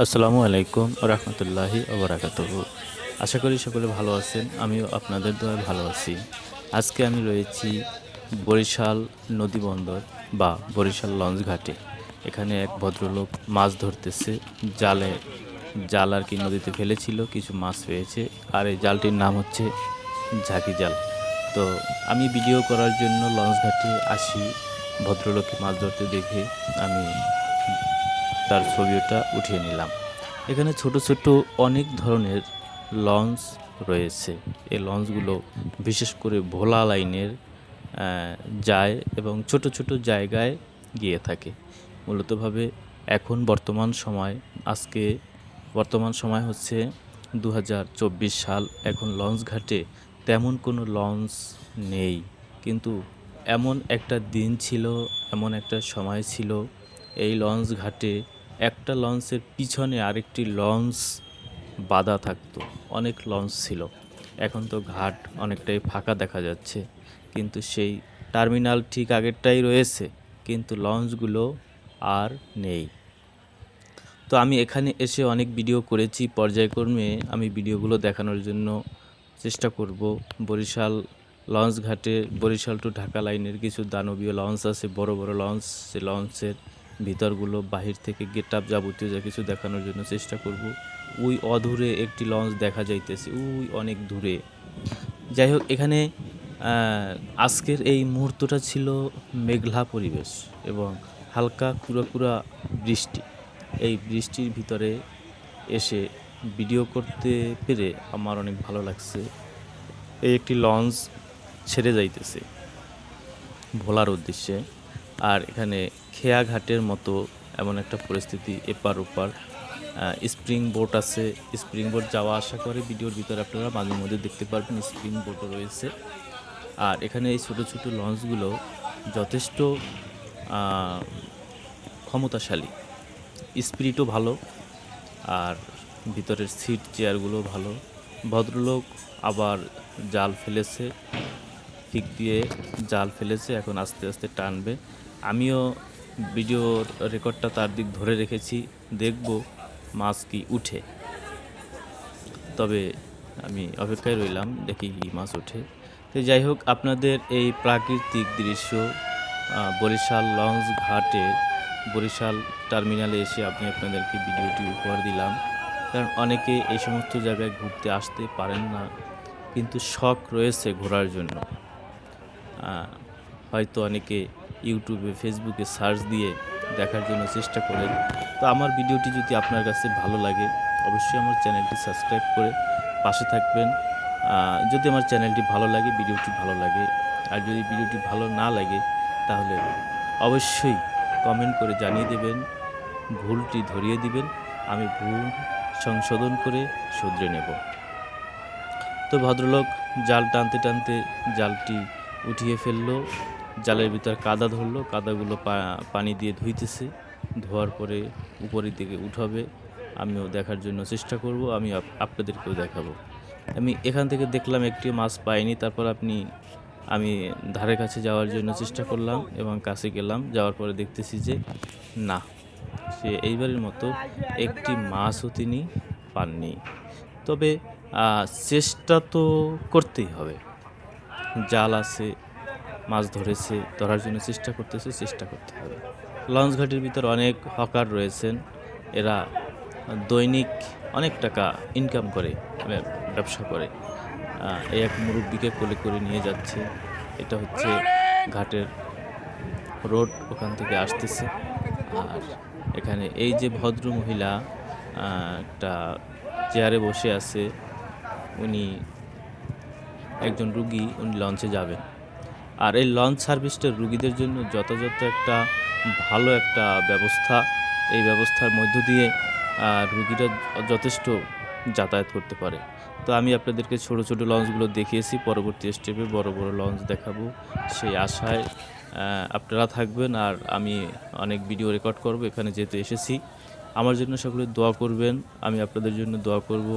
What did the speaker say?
আসসালামু আলাইকুম রহমতুল্লাহি ওবরাকাতুহু। আশা করি সকলে ভালো আছেন, আমিও আপনাদের দোয়ায় ভালো আছি। আজকে আমি রয়েছি বরিশাল নদীবন্দর বা বরিশাল লঞ্চ ঘাটে। এখানে এক ভদ্রলোক মাছ ধরতেছে। জালে জাল আর কি নদীতে ফেলেছিল, কিছু মাছ পেয়েছে। আর এই জালটির নাম হচ্ছে ঝাঁকি জাল। তো আমি ভিডিও করার জন্য লঞ্চ ঘাটে আসি। ভদ্রলোককে মাছ ধরতে দেখে আমি তার ছবিটা উঠিয়ে নিলাম। এখানে ছোট ছোট অনেক ধরনের লঞ্চ রয়েছে। এই লঞ্চগুলো বিশেষ করে ভোলা লাইনের যায় এবং ছোট ছোট জায়গায় গিয়ে থাকে মূলতভাবে। এখন বর্তমান সময় হচ্ছে 2024 সাল। এখন লঞ্চ ঘাটে তেমন কোনো লঞ্চ নেই, কিন্তু এমন একটা দিন ছিল, এমন একটা সময় ছিল, এই লঞ্চ ঘাটে একটা লঞ্চের পিছনে আরেকটি লঞ্চ বাঁধা থাকতো। অনেক লঞ্চ ছিল। এখন তো ঘাট অনেকটাই ফাঁকা দেখা যাচ্ছে, কিন্তু সেই টার্মিনাল ঠিক আগেরটাই রয়েছে, কিন্তু লঞ্চগুলো আর নেই। তো আমি এখানে এসে অনেক ভিডিও করেছি, পর্যায়ক্রমে আমি ভিডিওগুলো দেখানোর জন্য চেষ্টা করব। বরিশাল লঞ্চ ঘাটে বরিশাল টু ঢাকা লাইনের কিছু দানবীয় লঞ্চ আছে, বড় বড় লঞ্চ। সে লঞ্চের ভিতরগুলো বাহির থেকে গেট আপ যাবতীয় যা কিছু দেখানোর জন্য চেষ্টা করব। ওই অদূরে একটি লঞ্চ দেখা যাইতেছে, ওই অনেক দূরে। যাই হোক, এখানে আজকের এই মুহূর্তটা ছিল মেঘলা পরিবেশ এবং হালকা কুড়া বৃষ্টি। এই বৃষ্টির ভিতরে এসে ভিডিও করতে পেরে আমার অনেক ভালো লাগছে। এই একটি লঞ্চ ছেড়ে যাইতেছে ভোলার উদ্দেশ্যে। আর এখানে খেয়াঘাটের মতো এমন একটা পরিস্থিতি, এপার ওপার স্প্রিং বোট আছে। স্প্রিং বোট যাওয়া আসা করে, ভিডিওর ভিতরে আপনারা মাঝে মধ্যে দেখতে পারবেন স্প্রিং বোটও রয়েছে। আর এখানে এই ছোটো ছোটো লঞ্চগুলো যথেষ্ট ক্ষমতাশালী, স্পিরিটও ভালো, আর ভিতরের সিট চেয়ারগুলো ভালো। ভদ্রলোক আবার জাল ফেলেছে, ফিক দিয়ে জাল ফেলেছে, এখন আস্তে আস্তে টানবে। আমিও ভিডিওর রেকর্ডটা তার দিক ধরে রেখেছি, দেখব মাছ কি উঠে। তবে আমি অপেক্ষায় রইলাম, দেখি কি মাছ ওঠে। তো যাই হোক, আপনাদের এই প্রাকৃতিক দৃশ্য বরিশাল লঞ্চ ঘাটে, বরিশাল টার্মিনালে এসে আমি আপনাদেরকে ভিডিওটি উপহার দিলাম। কারণ অনেকে এই সমস্ত জায়গায় ঘুরতে আসতে পারেন না, কিন্তু শখ রয়েছে ঘোরার জন্য। হয়তো অনেকে ইউটিউবে, ফেসবুকে সার্চ দিয়ে দেখার জন্য চেষ্টা করেন। তো আমার ভিডিওটি যদি আপনার কাছে ভালো লাগে, অবশ্যই আমার চ্যানেলটি সাবস্ক্রাইব করে পাশে থাকবেন। যদি আমার চ্যানেলটি ভালো লাগে, ভিডিওটি ভালো লাগে, আর যদি ভিডিওটি ভালো না লাগে, তাহলে অবশ্যই কমেন্ট করে জানিয়ে দেবেন, ভুলটি ধরিয়ে দিবেন। আমি ভুল সংশোধন করে শুধরে নেব। তো ভদ্রলোক জাল টানতে টানতে জালটি উঠিয়ে ফেললো। জালের ভিতর কাদা ধরলো, কাদাগুলো পানি দিয়ে ধুইতেছে। ধোয়ার পরে উপরের দিকে উঠাবে। আমিও দেখার জন্য চেষ্টা করব, আমি আপনাদেরকেও দেখাবো। আমি এখান থেকে দেখলাম একটি মাছ পাইনি। তারপর আমি ধারে কাছে যাওয়ার জন্য চেষ্টা করলাম এবং কাছে গেলাম। যাওয়ার পরে দেখতেছি যে না, সে এইবারের মতো একটি মাছও তিনি পাননি। তবে চেষ্টা তো করতেই হবে। জাল আছে, মাছ ধরেছে, ধরার জন্য চেষ্টা করতে হবে। লঞ্চ ঘাটের ভিতর অনেক হকার রয়েছেন, এরা দৈনিক অনেক টাকা ইনকাম করে, ব্যবসা করে। এই এক মুরব্বিকে কোলে করে নিয়ে যাচ্ছে। এটা হচ্ছে ঘাটের রোড, ওখান থেকে আসতেছে। আর এখানে এই যে ভদ্র মহিলা একটা চেয়ারে বসে আছে, উনি একজন রুগী, উনি লঞ্চে যাবেন। আর এই লঞ্চ সার্ভিসটা রুগীদের জন্য যথাযথ একটা ভালো একটা ব্যবস্থা। এই ব্যবস্থার মধ্য দিয়ে রুগীরা যথেষ্ট যাতায়াত করতে পারে। তো আমি আপনাদেরকে ছোট ছোট লঞ্চগুলো দেখিয়েছি, পরবর্তী স্টেপে বড় বড় লঞ্চ দেখাবো, সেই আশায় আপনারা থাকবেন। আর আমি অনেক ভিডিও রেকর্ড করব এখানে যেহেতু এসেছি। আমার জন্য সকলে দোয়া করবেন, আমি আপনাদের জন্য দোয়া করব।